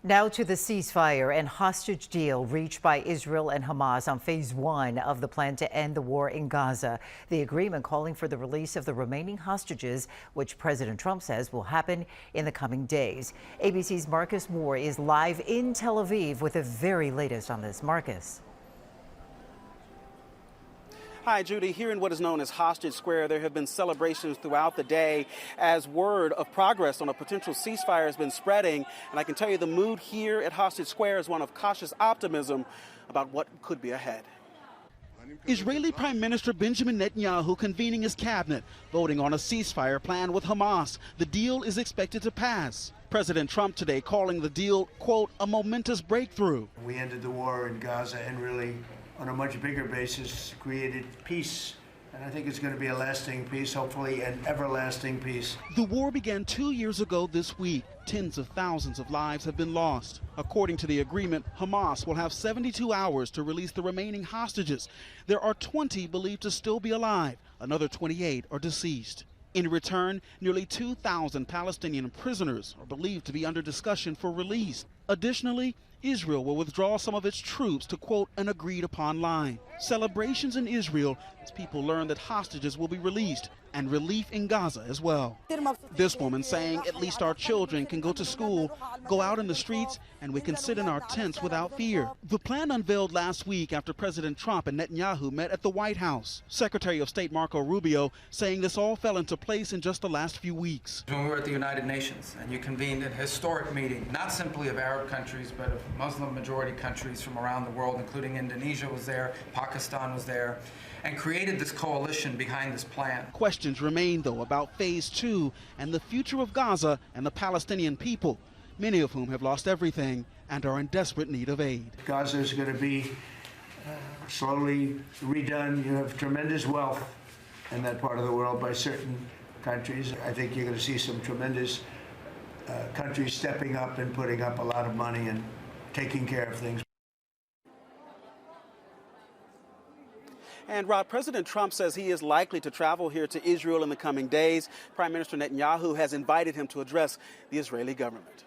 Now to the ceasefire and hostage deal reached by Israel and Hamas on phase 1 of the plan to end the war in Gaza. The agreement calling for the release of the remaining hostages, which President Trump says will happen in the coming days. ABC's Marcus Moore is live in Tel Aviv with the very latest on this. Marcus. Hi, Judy. Here in what is known as Hostage Square, there have been celebrations throughout the day as word of progress on a potential ceasefire has been spreading. And I can tell you the mood here at Hostage Square is one of cautious optimism about what could be ahead. Israeli Prime Minister Benjamin Netanyahu convening his cabinet, voting on a ceasefire plan with Hamas. The deal is expected to pass. President Trump today calling the deal, quote, a momentous breakthrough. We ended the war in Gaza and really, on a much bigger basis, created peace. And I think it's going to be a lasting peace, hopefully an everlasting peace. The war began 2 years ago this week. Tens of thousands of lives have been lost. According to the agreement, Hamas will have 72 hours to release the remaining hostages. There are 20 believed to still be alive. Another 28 are deceased. In return, nearly 2,000 Palestinian prisoners are believed to be under discussion for release. Additionally, Israel will withdraw some of its troops to, quote, an agreed-upon line. Celebrations in Israel as people learn that hostages will be released and relief in Gaza as well. This woman saying at least our children can go to school, go out in the streets, and we can sit in our tents without fear. The plan unveiled last week after President Trump and Netanyahu met at the White House. Secretary of State Marco Rubio saying this all fell into place in just the last few weeks. When we were at the United Nations and you convened a historic meeting, not simply of Arab countries, but of Muslim majority countries from around the world, including Indonesia was there, Pakistan was there, and created this coalition behind this plan. Questions remain, though, about phase 2 and the future of Gaza and the Palestinian people, many of whom have lost everything and are in desperate need of aid. Gaza is going to be slowly redone. You have tremendous wealth in that part of the world by certain countries. I think you're going to see some tremendous countries stepping up and putting up a lot of money and taking care of things. And Rod, President Trump says he is likely to travel here to Israel in the coming days. Prime Minister Netanyahu has invited him to address the Israeli government.